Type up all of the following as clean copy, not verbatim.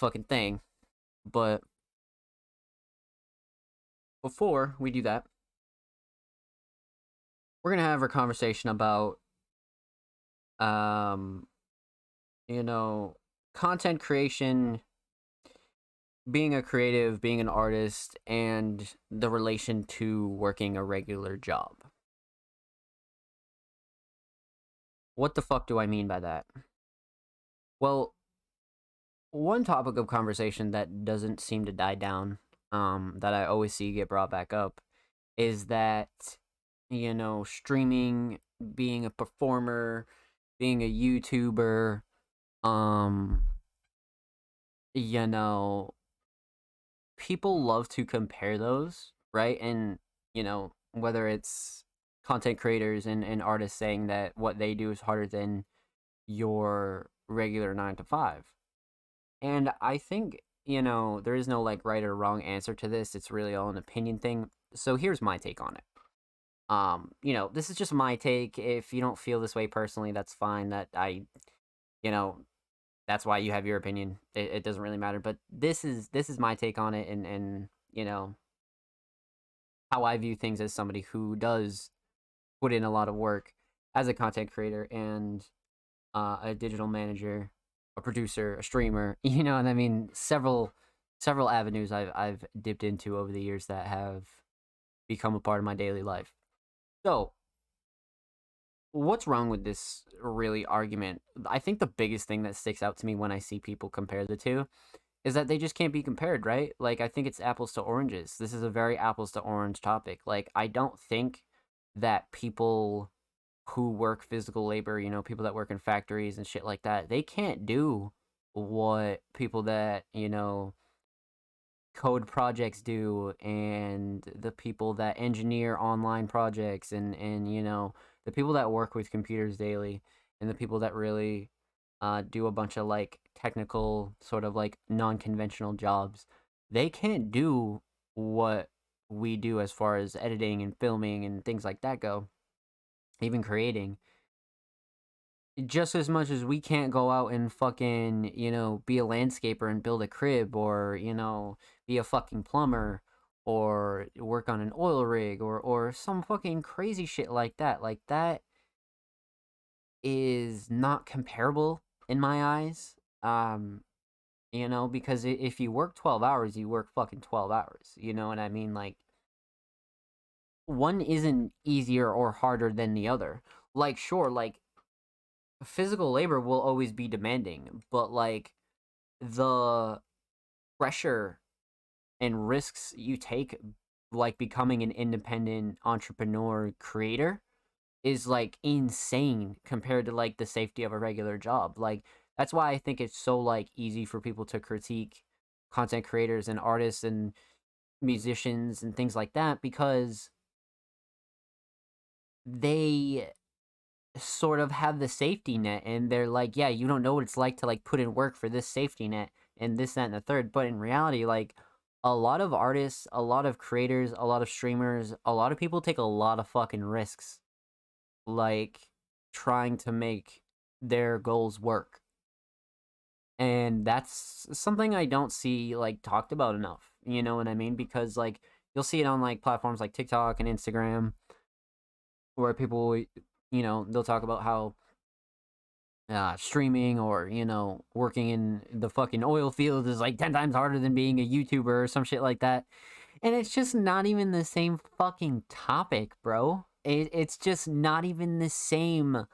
fucking thing. But before we do that, we're gonna have a conversation about um, you know, content creation, being a creative, being an artist, and the relation to working a regular job. What the fuck do I mean by that? Well, one topic of conversation that doesn't seem to die down, that I always see get brought back up, is that, streaming, being a performer, being a YouTuber, um, you know, people love to compare those, right? And, whether it's content creators and artists saying that what they do is harder than your regular 9 to 5. And I think, there is no like right or wrong answer to this. It's really all an opinion thing. So here's my take on it. This is just my take. If you don't feel this way personally, that's fine. You know, that's why you have your opinion. It doesn't really matter. But this is my take on it, and how I view things as somebody who does put in a lot of work as a content creator and a digital manager, a producer, a streamer. You know, and I mean several avenues I've dipped into over the years that have become a part of my daily life. So, what's wrong with this really argument? I think the biggest thing that sticks out to me when I see people compare the two is that they just can't be compared, right? Like, I think it's apples to oranges. This is a very apples to orange topic. Like, I don't think that people who work physical labor, people that work in factories and shit like that, they can't do what people that, code projects do, and the people that engineer online projects, and the people that work with computers daily, and the people that really do a bunch of like technical sort of like non-conventional jobs. They can't do what we do as far as editing and filming and things like that go, even creating. Just as much as we can't go out and fucking, be a landscaper and build a crib, or, be a fucking plumber, or work on an oil rig, or some fucking crazy shit like that. Like, that is not comparable in my eyes. Because if you work 12 hours, you work fucking 12 hours. You know what I mean? Like, one isn't easier or harder than the other. Like, sure, like, physical labor will always be demanding, but like the pressure and risks you take, like becoming an independent entrepreneur creator, is like insane compared to like the safety of a regular job. Like, that's why I think it's so like easy for people to critique content creators and artists and musicians and things like that, because they sort of have the safety net, and they're like, yeah, you don't know what it's like to like put in work for this safety net and this, that, and the third. But in reality, like, a lot of artists, a lot of creators, a lot of streamers, a lot of people take a lot of fucking risks, like trying to make their goals work. And that's something I don't see like talked about enough. You know what I mean? Because like, you'll see it on like platforms like TikTok and Instagram, where people, they'll talk about how streaming, or working in the fucking oil field is like 10 times harder than being a YouTuber or some shit like that. And it's just not even the same fucking topic, bro. It's just not even the same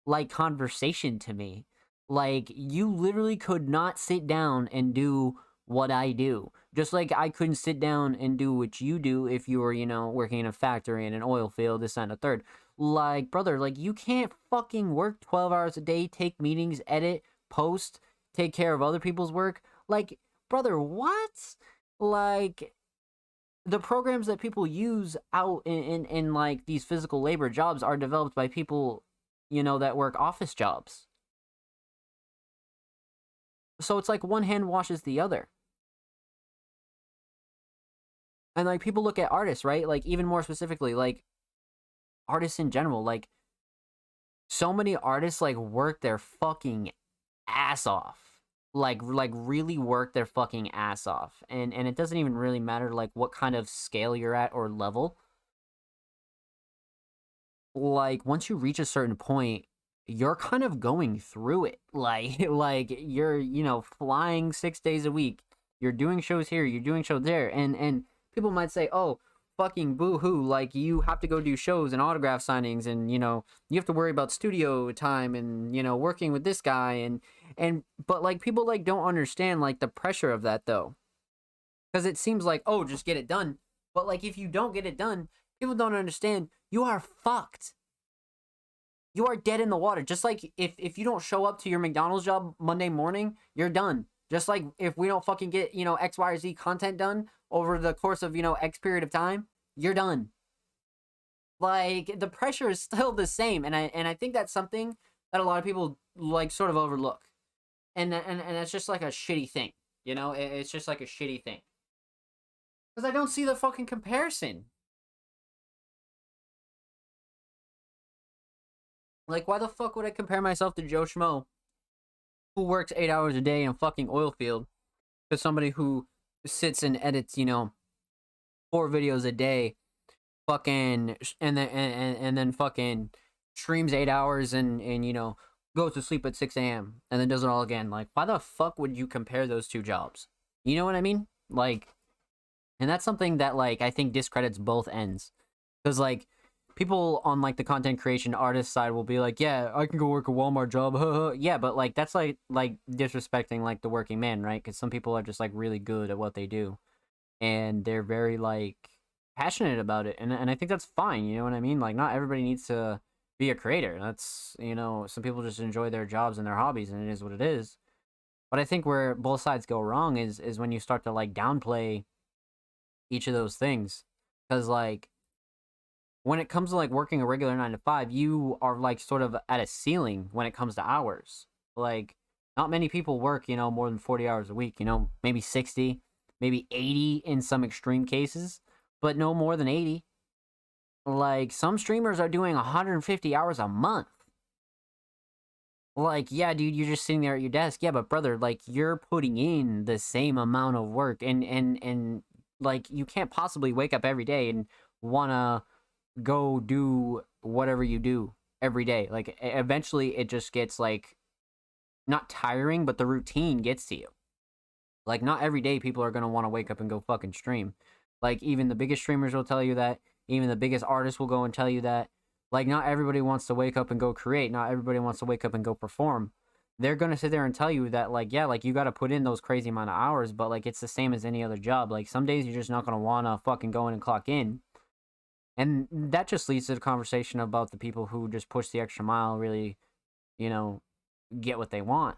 like conversation to me. Like, you literally could not sit down and do what I do. Just like I couldn't sit down and do what you do if you were, working in a factory, in an oil field, this, that, and the third. Like, brother, like, you can't fucking work 12 hours a day, take meetings, edit, post, take care of other people's work. Like, brother, what? Like, the programs that people use out in like these physical labor jobs are developed by people, that work office jobs. So it's like one hand washes the other. And like, people look at artists, right? Like, even more specifically, like artists in general, like, so many artists like work their fucking ass off. like really work their fucking ass off. And it doesn't even really matter like what kind of scale you're at or level. Like once you reach a certain point, you're kind of going through it. Like you're, flying 6 days a week. You're doing shows here, you're doing shows there, and people might say, "Oh, fucking boo-hoo, like you have to go do shows and autograph signings and, you have to worry about studio time and, working with this guy and but like people like don't understand like the pressure of that though. Cuz it seems like, "Oh, just get it done." But like if you don't get it done, people don't understand you are fucked. You are dead in the water. Just like if you don't show up to your McDonald's job Monday morning, you're done. Just like if we don't fucking get, X, Y, or Z content done over the course of, X period of time, you're done. Like the pressure is still the same. And I think that's something that a lot of people like sort of overlook. And it's just like a shitty thing. It's just like a shitty thing. Because I don't see the fucking comparison. Like, why the fuck would I compare myself to Joe Schmo, who works 8 hours a day in a fucking oil field, to somebody who sits and edits, 4 videos a day, fucking, and then fucking streams 8 hours and goes to sleep at 6 a.m. and then does it all again. Like, why the fuck would you compare those two jobs? You know what I mean? Like, and that's something that like I think discredits both ends, because like people on like the content creation artist side will be like, yeah, I can go work a Walmart job. Yeah, but like that's like disrespecting like the working man, right? Because some people are just like really good at what they do and they're very like passionate about it, and I think that's fine. You know what I mean? Like not everybody needs to be a creator. That's, some people just enjoy their jobs and their hobbies, and it is what it is. But I think where both sides go wrong is when you start to like downplay each of those things, because like when it comes to like working a regular 9 to 5, you are like sort of at a ceiling when it comes to hours. Like, not many people work, more than 40 hours a week, maybe 60, maybe 80 in some extreme cases, but no more than 80. Like, some streamers are doing 150 hours a month. Like, yeah, dude, you're just sitting there at your desk. Yeah, but brother, like, you're putting in the same amount of work, and like, you can't possibly wake up every day and wanna go do whatever you do every day. Like eventually it just gets like not tiring, but the routine gets to you. Like not every day people are going to want to wake up and go fucking stream. Like even the biggest streamers will tell you that. Even the biggest artists will go and tell you that. Like not everybody wants to wake up and go create. Not everybody wants to wake up and go perform. They're going to sit there and tell you that like, yeah, like you got to put in those crazy amount of hours, but like it's the same as any other job. Like some days you're just not going to want to fucking go in and clock in. And that just leads to the conversation about the people who just push the extra mile, really, you know, get what they want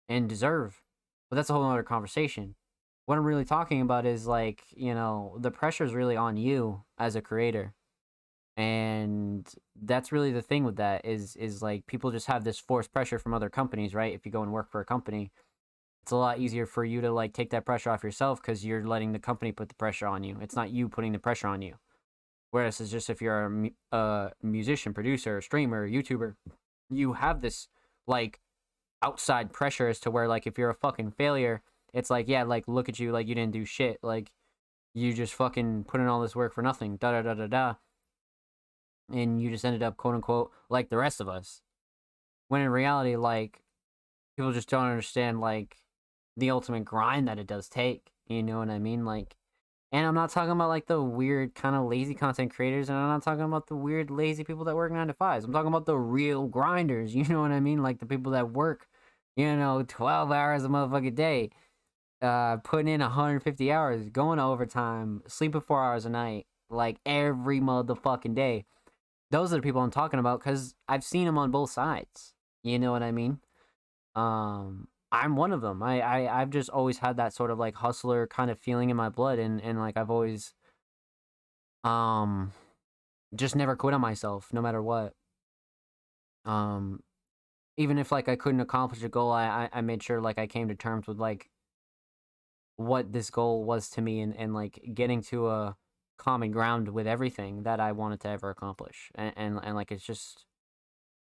and deserve. But that's a whole other conversation. What I'm really talking about is like, the pressure is really on you as a creator. And that's really the thing with that is like people just have this forced pressure from other companies, right? If you go and work for a company, it's a lot easier for you to like take that pressure off yourself because you're letting the company put the pressure on you. It's not you putting the pressure on you. Whereas it's just if you're a musician, producer, streamer, YouTuber, you have this like outside pressure as to where like if you're a fucking failure, it's like, yeah, like look at you, like you didn't do shit, like you just fucking put in all this work for nothing, da da da da da, and you just ended up quote unquote like the rest of us. When in reality, like people just don't understand like the ultimate grind that it does take. You know what I mean? Like, and I'm not talking about like the weird kind of lazy content creators, and I'm not talking about the weird lazy people that work 9 to 5s. I'm talking about the real grinders. You know what I mean? Like the people that work, 12 hours a motherfucking day, putting in 150 hours, going to overtime, sleeping 4 hours a night, like every motherfucking day. Those are the people I'm talking about because I've seen them on both sides. You know what I mean? I'm one of them. I've just always had that sort of like hustler kind of feeling in my blood, and like I've always um just never quit on myself no matter what. Um Even if like I couldn't accomplish a goal, I made sure like I came to terms with like what this goal was to me, and like getting to a common ground with everything that I wanted to ever accomplish. And like it's just,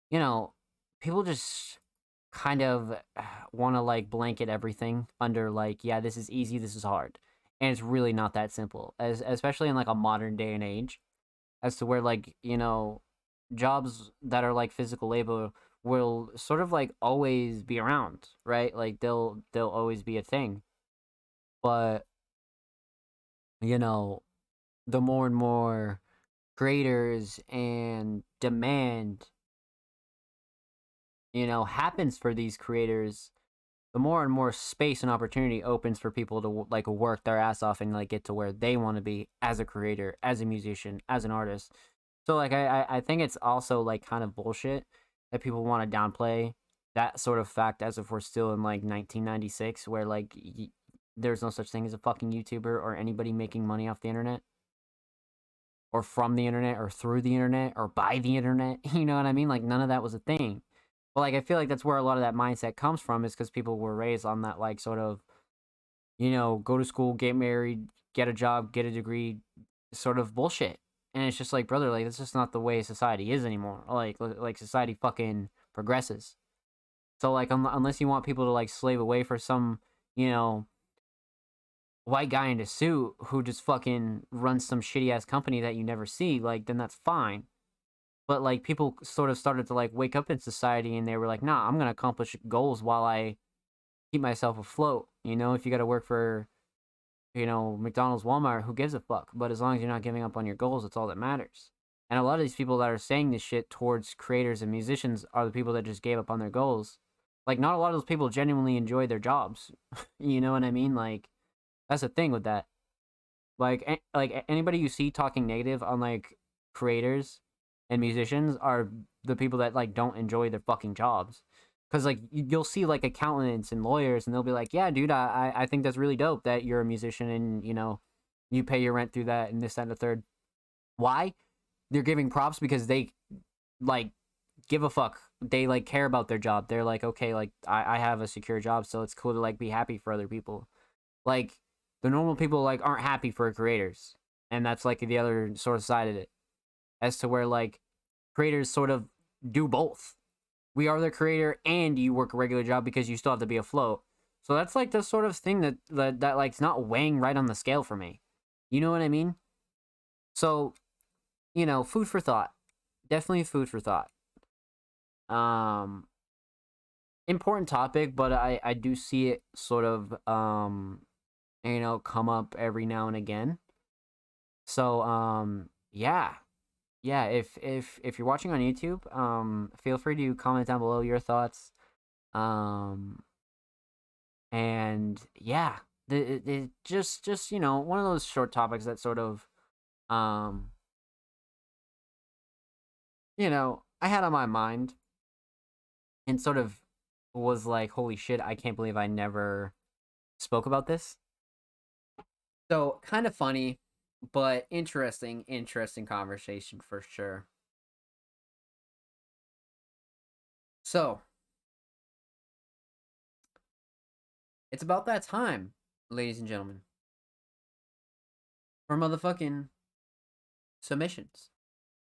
you know, people just kind of want to like blanket everything under like, yeah, this is easy, this is hard. And it's really not that simple. As especially in like a modern day and age, as to where like, jobs that are like physical labor will sort of like always be around, right? Like they'll always be a thing. But, you know, the more and more creators and demand, happens for these creators, the more and more space and opportunity opens for people to like work their ass off and like get to where they want to be as a creator, as a musician, as an artist. So like I think it's also like kind of bullshit that people want to downplay that sort of fact as if we're still in like 1996 where like there's no such thing as a fucking YouTuber or anybody making money off the internet or from the internet or through the internet or by the internet. You know what I mean? Like none of that was a thing. But like I feel like that's where a lot of that mindset comes from is because people were raised on that like sort of, go to school, get married, get a job, get a degree, sort of bullshit. And it's just like, brother, like that's just not the way society is anymore. Like society fucking progresses. So like unless you want people to like slave away for some, you know, white guy in a suit who just fucking runs some shitty ass company that you never see, like then that's fine. But like people sort of started to like wake up in society and they were like, nah, I'm gonna accomplish goals while I keep myself afloat. If you got to work for, McDonald's, Walmart, who gives a fuck? But as long as you're not giving up on your goals, it's all that matters. And a lot of these people that are saying this shit towards creators and musicians are the people that just gave up on their goals. Like, not a lot of those people genuinely enjoy their jobs. You know what I mean? Like, that's the thing with that. Like anybody you see talking negative on like creators and musicians are the people that like don't enjoy their fucking jobs. Cause like you'll see like accountants and lawyers, and they'll be like, "Yeah, dude, I think that's really dope that you're a musician and you pay your rent through that and this that, and the third." Why? They're giving props because they like give a fuck. They like care about their job. They're like, okay, like I have a secure job, so it's cool to like be happy for other people. Like the normal people like aren't happy for creators, and that's like the other sort of side of it, as to where like creators sort of do both. We are the creator, and you work a regular job because you still have to be afloat. So that's like the sort of thing that like's not weighing right on the scale for me. You know what I mean? So food for thought. Definitely food for thought. Um, Important topic, but I do see it sort of come up every now and again. So yeah. Yeah, if you're watching on YouTube, feel free to comment down below your thoughts. Um and yeah, just one of those short topics that sort of um I had on my mind and sort of was like, holy shit, I can't believe I never spoke about this. So kind of funny, but interesting conversation for sure. So it's about that time, ladies and gentlemen, for motherfucking submissions.